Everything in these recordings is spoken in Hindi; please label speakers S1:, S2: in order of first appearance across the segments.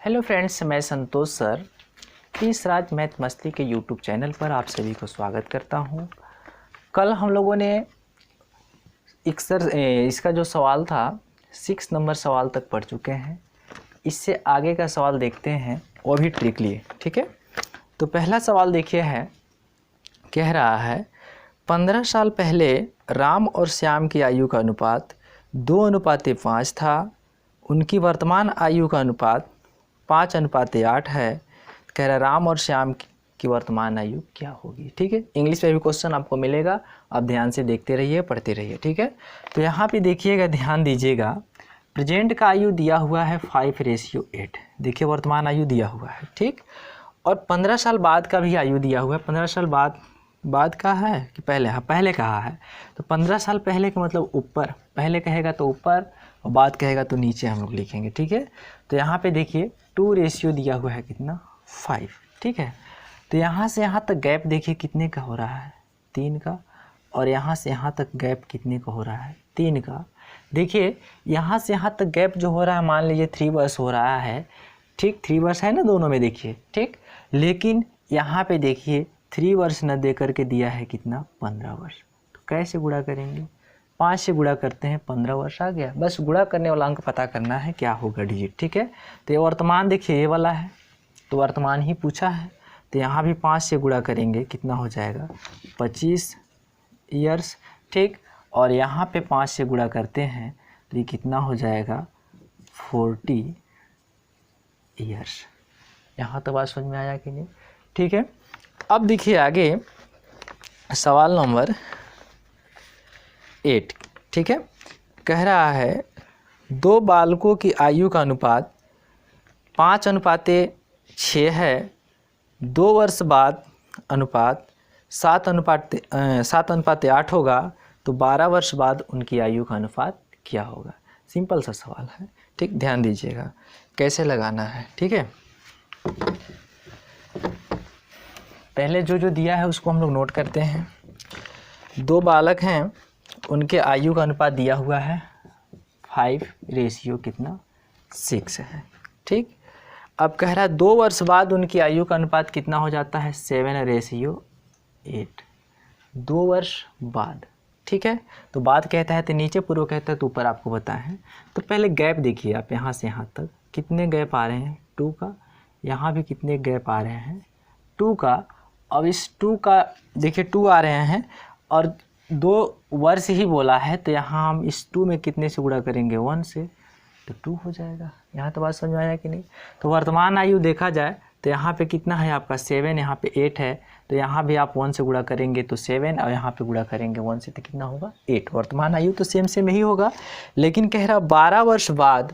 S1: हेलो फ्रेंड्स, मैं संतोष सर तीस राज मैथ मस्ती के यूट्यूब चैनल पर आप सभी को स्वागत करता हूं। कल हम लोगों ने इसका जो सवाल था 6 नंबर सवाल तक पढ़ चुके हैं। इससे आगे का सवाल देखते हैं, वो भी ट्रिक लिए। ठीक है, तो पहला सवाल देखिए है, कह रहा है 15 साल पहले राम और श्याम की आयु का अनुपात 2:5 था। उनकी वर्तमान आयु का अनुपात 5:8 है। कह रहा राम और श्याम की वर्तमान आयु क्या होगी। ठीक है, इंग्लिश में भी क्वेश्चन आपको मिलेगा, आप ध्यान से देखते रहिए, पढ़ते रहिए। ठीक है, तो यहाँ पे देखिएगा, ध्यान दीजिएगा। प्रेजेंट का आयु दिया हुआ है 5:8। देखिए वर्तमान आयु दिया हुआ है, ठीक। और 15 साल बाद का भी आयु दिया हुआ है। 15 साल बाद का है कि पहले? हाँ, पहले कहा है। तो 15 साल पहले का मतलब ऊपर, पहले कहेगा तो ऊपर और बाद कहेगा तो नीचे हम लोग लिखेंगे। ठीक है, तो यहाँ पे देखिए 2 दिया हुआ है, कितना? 5। ठीक है, तो यहाँ से यहाँ तक गैप देखिए कितने का हो रहा है? 3 का। और यहाँ से यहाँ तक गैप कितने का हो रहा है? 3 का। देखिए यहाँ से यहाँ तक गैप जो हो रहा है, मान लीजिए 3 वर्ष हो रहा है। ठीक, 3 वर्ष है ना दोनों में, देखिए। ठीक, लेकिन यहाँ पे देखिए 3 वर्ष न दे करके दिया है कितना? 15 वर्ष। तो कैसे गुणा करेंगे? 5 से गुणा करते हैं, 15 वर्ष आ गया। बस गुणा करने वाला अंक पता करना है, क्या होगा डिजिट। ठीक है, तो ये वर्तमान देखिए ये वाला है, तो वर्तमान ही पूछा है। तो यहाँ भी 5 से गुणा करेंगे, कितना हो जाएगा? 25 ईयर्स। ठीक, और यहाँ पे 5 से गुणा करते हैं तो ये कितना हो जाएगा? 40 ईयर्स। यहाँ तो बात समझ में आया कि नहीं? ठीक है, अब देखिए आगे सवाल नंबर 8। ठीक है, कह रहा है 2 बालकों की आयु का अनुपात 5:6 है। 2 वर्ष बाद अनुपात 7:8 होगा। तो 12 वर्ष बाद उनकी आयु का अनुपात क्या होगा? सिंपल सा सवाल है। ठीक, ध्यान दीजिएगा कैसे लगाना है। ठीक है, पहले जो दिया है उसको हम लोग नोट करते हैं। 2 बालक हैं, उनके आयु का अनुपात दिया हुआ है 5 कितना? 6 है। ठीक, अब कह रहा है 2 वर्ष बाद उनकी आयु का अनुपात कितना हो जाता है? 7:8। 2 वर्ष बाद। ठीक है, तो बाद कहता है तो नीचे, पूर्व कहता है तो ऊपर, आपको बताए हैं। तो पहले गैप देखिए आप, यहाँ से यहाँ तक कितने गैप आ रहे हैं? 2 का। यहाँ भी कितने गैप आ रहे हैं? 2 का। अब इस 2 का देखिए 2 आ रहे हैं और 2 वर्ष ही बोला है, तो यहाँ हम इस 2 में कितने से गुणा करेंगे? 1 से, तो 2 हो जाएगा। यहाँ तो बात समझ में आया कि नहीं? तो वर्तमान आयु देखा जाए तो यहाँ पे कितना है आपका? 7, यहाँ पे 8 है। तो यहाँ भी आप 1 से गुणा करेंगे तो 7, और यहाँ पे गुणा करेंगे 1 से तो कितना होगा? 8। वर्तमान आयु तो सेम ही होगा, लेकिन कह रहा 12 वर्ष बाद,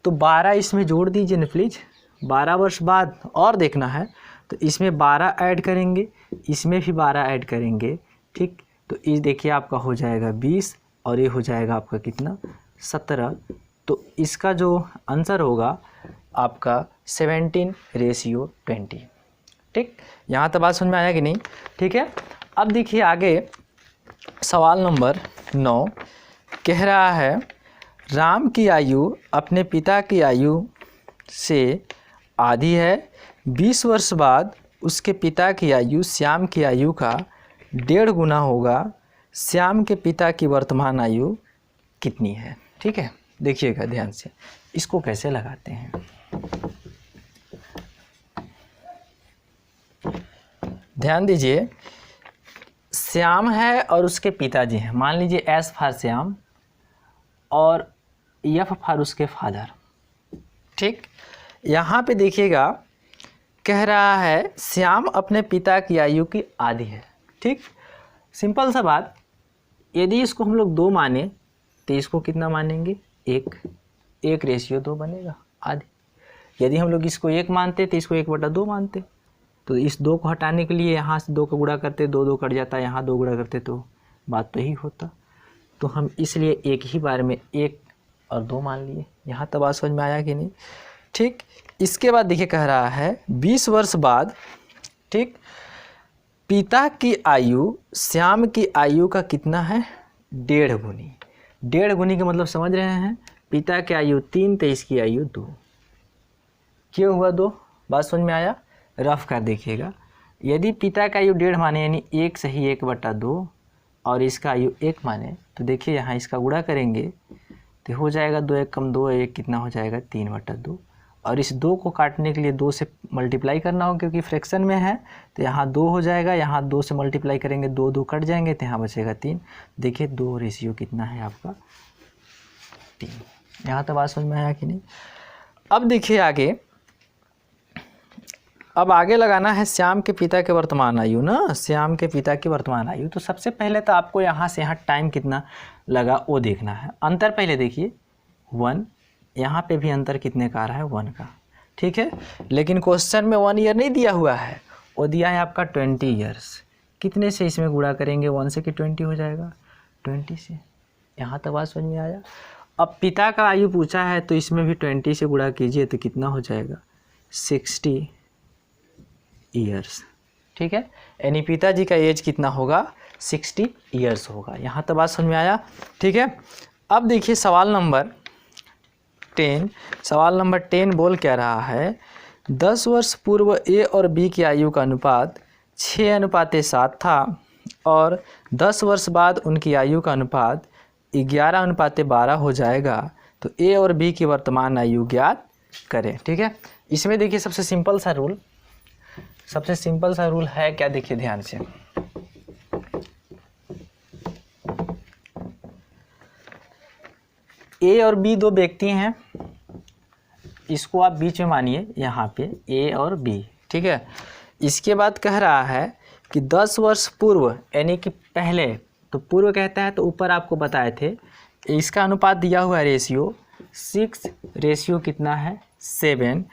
S1: तो 12 इसमें जोड़ दीजिए ना प्लीज़। 12 वर्ष बाद और देखना है तो इसमें 12 ऐड करेंगे, इसमें भी 12 ऐड करेंगे। ठीक, तो इस देखिए आपका हो जाएगा 20 और ये हो जाएगा आपका कितना? 17। तो इसका जो आंसर होगा आपका 17:20। ठीक, यहाँ तक बात समझ में आया कि नहीं? ठीक है, अब देखिए आगे सवाल नंबर 9। कह रहा है राम की आयु अपने पिता की आयु से आधी है। 20 वर्ष बाद उसके पिता की आयु श्याम की आयु का 1.5 गुना होगा। श्याम के पिता की वर्तमान आयु कितनी है? ठीक है, देखिएगा ध्यान से, इसको कैसे लगाते हैं। ध्यान दीजिए, श्याम है और उसके पिताजी हैं। मान लीजिए एस फॉर श्याम और एफ फॉर उसके फादर। ठीक, यहाँ पे देखिएगा कह रहा है श्याम अपने पिता की आयु की आधी है। ठीक, सिंपल सा बात, यदि इसको हम लोग 2 माने तो इसको कितना मानेंगे? 1:2 बनेगा, आधी। यदि हम लोग इसको 1 मानते तो इसको 1/2 मानते। तो इस 2 को हटाने के लिए यहाँ से 2 का गुणा करते, 2 कट जाता, यहाँ 2 गुणा करते तो बात तो ही होता। तो हम इसलिए एक ही बार में 1 और 2 मान लिए। यहाँ तक बात समझ में आया कि नहीं? ठीक, इसके बाद देखिए कह रहा है 20 वर्ष बाद, ठीक, पिता की आयु श्याम की आयु का कितना है? 1.5 गुनी। 1.5 गुनी का मतलब समझ रहे हैं? पिता की आयु 3 तो इसकी आयु 2। क्यों हुआ 2? बात समझ में आया? रफ कर देखिएगा। यदि पिता का आयु 1.5 माने यानी 1 सही 1/2 और इसका आयु 1 माने तो देखिए यहाँ इसका गुणा करेंगे तो हो जाएगा 2 1 कम 2 1 कितना हो जाएगा 3/2 और इस 2 को काटने के लिए 2 से मल्टीप्लाई करना होगा क्योंकि फ्रैक्शन में है तो यहाँ 2 हो जाएगा, यहाँ 2 से मल्टीप्लाई करेंगे 2 2 कट जाएंगे तो यहाँ बचेगा 3। देखिए 2 रेशियो कितना है आपका 3। यहाँ तो बात समझ में आया कि नहीं? अब देखिए आगे, अब आगे लगाना है श्याम के पिता के वर्तमान आयु ना, श्याम के पिता की वर्तमान आयु। तो सबसे पहले तो आपको यहाँ से यहाँ टाइम कितना लगा वो देखना है। अंतर पहले देखिए 1, यहाँ पे भी अंतर कितने का आ रहा है 1 का, ठीक है। लेकिन क्वेश्चन में 1 ईयर नहीं दिया हुआ है, वो दिया है आपका 20 ईयर्स। कितने से इसमें गुणा करेंगे 1 से कि 20 हो जाएगा 20 से। यहाँ तक बात समझ में आया? अब पिता का आयु पूछा है तो इसमें भी 20 से गुणा कीजिए तो कितना हो जाएगा 60 ईयर्स, ठीक है। यानी पिताजी का एज कितना होगा 60 ईयर्स होगा। यहाँ तक बात समझ में आया, ठीक है। अब देखिए सवाल नंबर 10, सवाल नंबर 10 बोल क्या रहा है, 10 वर्ष पूर्व ए और बी की आयु का अनुपात 6:7 था और 10 वर्ष बाद उनकी आयु का अनुपात 11:12 हो जाएगा, तो ए और बी की वर्तमान आयु ज्ञात करें, ठीक है। इसमें देखिए सबसे सिंपल सा रूल है क्या, देखिए ध्यान से। ए और बी 2 व्यक्ति हैं, इसको आप बीच में मानिए यहाँ पे ए और बी, ठीक है। इसके बाद कह रहा है कि 10 वर्ष पूर्व यानी कि पहले, तो पूर्व कहता है तो ऊपर आपको बताए थे, इसका अनुपात दिया हुआ है रेशियो 6 रेशियो कितना है 7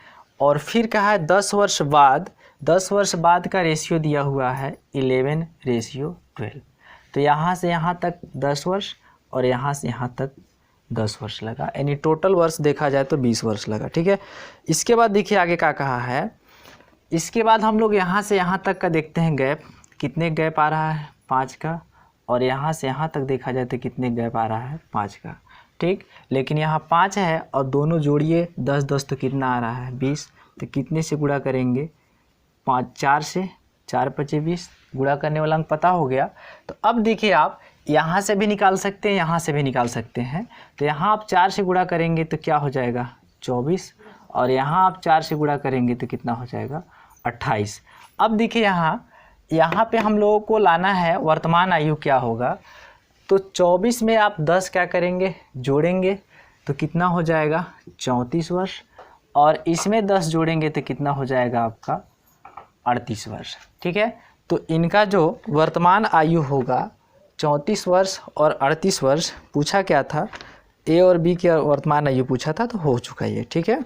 S1: और फिर कहा है 10 वर्ष बाद का रेशियो दिया हुआ है 11 रेशियो 12। तो यहाँ से यहाँ तक 10 वर्ष और यहाँ से यहाँ तक 10 वर्ष लगा, यानी टोटल वर्ष देखा जाए तो 20 वर्ष लगा, ठीक है। इसके बाद देखिए आगे क्या कहा है, इसके बाद हम लोग यहाँ से यहाँ तक का देखते हैं गैप, कितने गैप आ रहा है 5 का, और यहाँ से यहाँ तक देखा जाए तो कितने गैप आ रहा है 5 का, ठीक। लेकिन यहाँ 5 है और दोनों जोड़िए 10 10 तो कितना आ रहा है 20, तो कितने से गुणा करेंगे 5 4 से, 4 5 20, गुणा करने वाला अंक पता हो गया। तो अब देखिए आप यहाँ से भी निकाल सकते हैं, यहाँ से भी निकाल सकते हैं। तो यहाँ आप 4 से गुणा करेंगे तो क्या हो जाएगा 24 और यहाँ आप 4 से गुणा करेंगे तो कितना हो जाएगा 28। अब देखिए यहाँ पे हम लोगों को लाना है वर्तमान आयु क्या होगा, तो 24 में आप 10 क्या करेंगे जोड़ेंगे तो कितना हो जाएगा 34 वर्ष और इसमें 10 जोड़ेंगे तो कितना हो जाएगा आपका 38 वर्ष, ठीक है। तो इनका जो वर्तमान आयु होगा 34 वर्ष और 38 वर्ष पूछा क्या था, ए और बी की वर्तमान आयु पूछा था, तो हो चुका है ये, ठीक है।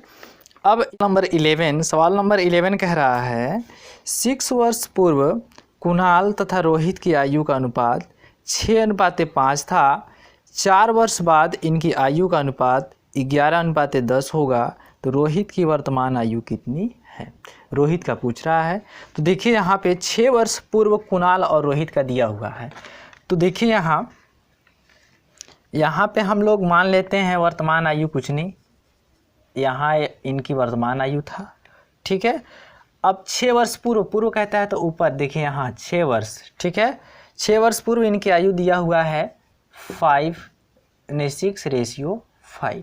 S1: अब नंबर 11, सवाल नंबर 11 कह रहा है 6 वर्ष पूर्व कुणाल तथा रोहित की आयु का अनुपात 6:5 था, 4 वर्ष बाद इनकी आयु का अनुपात 11:10 होगा, तो रोहित की वर्तमान आयु कितनी है, रोहित का पूछ रहा है। तो देखिए यहाँ पे 6 वर्ष पूर्व कुणाल और रोहित का दिया हुआ है, तो देखिए यहाँ पे हम लोग मान लेते हैं वर्तमान आयु कुछ नहीं, यहाँ इनकी वर्तमान आयु था, ठीक है। अब 6 वर्ष पूर्व कहता है तो ऊपर देखिए यहाँ 6 वर्ष, ठीक है। 6 वर्ष पूर्व इनकी आयु दिया हुआ है 5:6 रेशियो 5,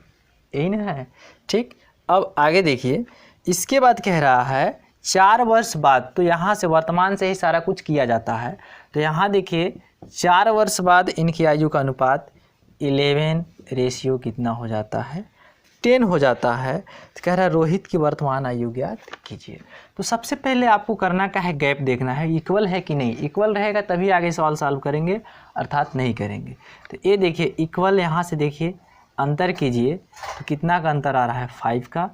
S1: यही ना है, ठीक। अब आगे देखिए, इसके बाद कह रहा है 4 वर्ष बाद, तो यहाँ से वर्तमान से ही सारा कुछ किया जाता है। तो यहाँ देखिए 4 वर्ष बाद इनकी आयु का अनुपात 11 रेशियो कितना हो जाता है 10 हो जाता है। तो कह रहा है रोहित की वर्तमान आयु ज्ञात कीजिए। तो सबसे पहले आपको करना क्या है, गैप देखना है इक्वल है कि नहीं, इक्वल रहेगा तभी आगे सवाल सॉल्व करेंगे, अर्थात नहीं करेंगे। तो ये देखिए इक्वल, यहाँ से देखिए अंतर कीजिए तो कितना का अंतर आ रहा है 5 का,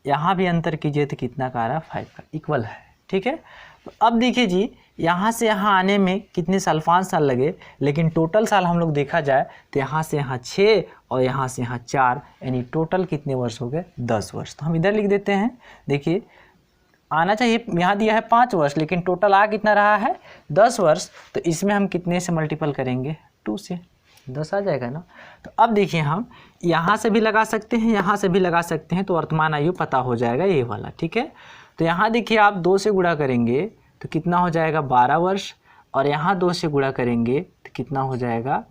S1: यहाँ भी अंतर कीजिए तो कितना का आ रहा है 5 का, इक्वल है, ठीक है। तो अब देखिए जी यहाँ से यहाँ आने में कितने साल 5 साल लगे, लेकिन टोटल साल हम लोग देखा जाए तो यहाँ से यहाँ 6 और यहाँ से यहाँ 4, यानी टोटल कितने वर्ष हो गए 10 वर्ष। तो हम इधर लिख देते हैं, देखिए आना चाहिए, यहाँ दिया है 5 वर्ष लेकिन टोटल आ कितना रहा है 10 वर्ष, तो इसमें हम कितने से मल्टीपल करेंगे 2 से, 10 आ जाएगा ना। तो अब देखिए हम यहाँ से भी लगा सकते हैं, यहाँ से भी लगा सकते हैं, तो वर्तमान आयु पता हो जाएगा ये वाला, ठीक है। तो यहाँ देखिए आप 2 से गुणा करेंगे तो कितना हो जाएगा 12 वर्ष, और यहाँ 2 से गुणा करेंगे तो कितना हो जाएगा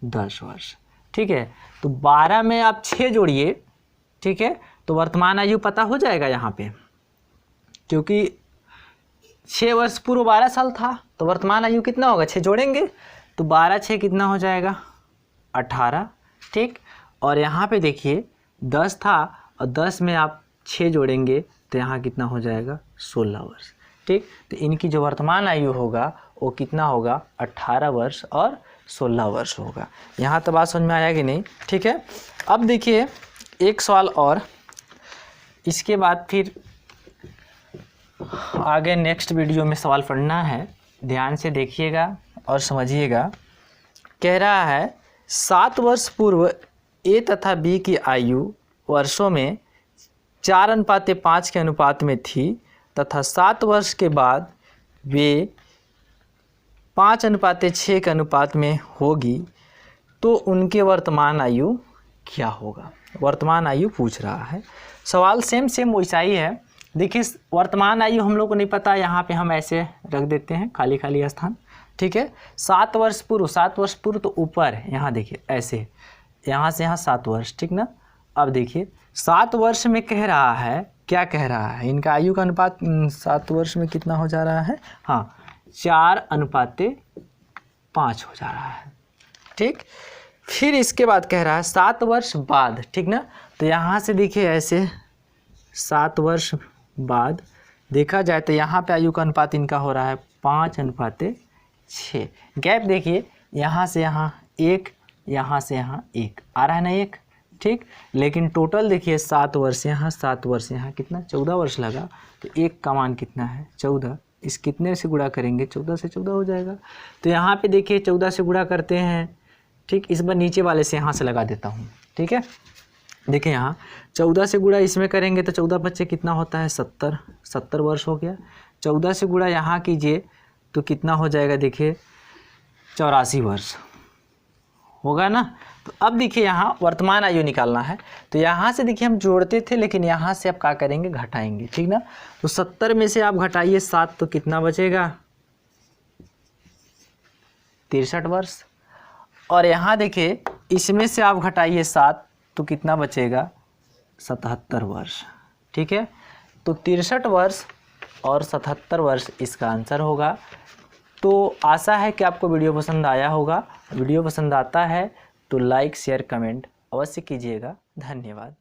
S1: 10 वर्ष, ठीक है। तो 12 में आप 6 जोड़िए, ठीक है, तो वर्तमान आयु पता हो जाएगा यहाँ पे, क्योंकि 6 वर्ष पूर्व 12 साल था, तो वर्तमान आयु कितना होगा 6 जोड़ेंगे तो 12 6 कितना हो जाएगा 18, ठीक। और यहाँ पे देखिए 10 था और 10 में आप 6 जोड़ेंगे तो यहाँ कितना हो जाएगा 16 वर्ष, ठीक। तो इनकी जो वर्तमान आयु होगा वो कितना होगा 18 वर्ष और 16 वर्ष होगा। यहाँ तो बात समझ में आया कि नहीं, ठीक है। अब देखिए एक सवाल और, इसके बाद फिर आगे नेक्स्ट वीडियो में सवाल पढ़ना है, ध्यान से देखिएगा और समझिएगा। कह रहा है 7 वर्ष पूर्व ए तथा बी की आयु वर्षों में 4:5 के अनुपात में थी तथा 7 वर्ष के बाद वे 5:6 के अनुपात में होगी, तो उनके वर्तमान आयु क्या होगा। वर्तमान आयु पूछ रहा है। सवाल सेम वैसा ही है। देखिए वर्तमान आयु हम लोग को नहीं पता, यहाँ पे हम ऐसे रख देते हैं खाली स्थान, ठीक है। 7 वर्ष पूर्व तो ऊपर, यहाँ देखिए ऐसे, यहाँ से यहाँ 7 वर्ष, ठीक ना। अब देखिए 7 वर्ष में कह रहा है, क्या कह रहा है, इनका आयु का अनुपात 7 वर्ष में कितना हो जा रहा है, हाँ 4:5 हो जा रहा है, ठीक। फिर इसके बाद कह रहा है 7 वर्ष बाद, ठीक ना। तो यहाँ से देखिए ऐसे 7 वर्ष बाद देखा जाए तो यहाँ पे आयु का अनुपात इनका हो रहा है 5:6। गैप देखिए यहाँ से यहाँ 1, यहाँ से यहाँ 1 आ रहा है ना 1, ठीक। लेकिन टोटल देखिए 7 वर्ष यहाँ 7 वर्ष यहाँ कितना 14 वर्ष लगा, तो 1 का मान कितना है 14। इस कितने से गुणा करेंगे 14 से 14 हो जाएगा। तो यहाँ पे देखिए 14 से गुणा करते हैं, ठीक। इस बार नीचे वाले से यहाँ से लगा देता हूँ, ठीक है। देखिए यहाँ 14 से गुणा इसमें करेंगे तो 14 बच्चे कितना होता है 70 वर्ष हो गया। 14 से गुणा यहाँ कीजिए तो कितना हो जाएगा, देखिए 84 वर्ष होगा ना। तो अब देखिए यहाँ वर्तमान आयु निकालना है, तो यहाँ से देखिए हम जोड़ते थे, लेकिन यहाँ से आप क्या करेंगे घटाएंगे, ठीक ना। तो 70 में से आप घटाइए 7 तो कितना बचेगा 63 वर्ष। और यहाँ देखिए इसमें से आप घटाइए 7 तो कितना बचेगा 77 वर्ष, ठीक है। तो 63 वर्ष और 77 वर्ष इसका आंसर होगा। तो आशा है कि आपको वीडियो पसंद आया होगा। वीडियो पसंद आता है तो लाइक शेयर कमेंट अवश्य कीजिएगा। धन्यवाद।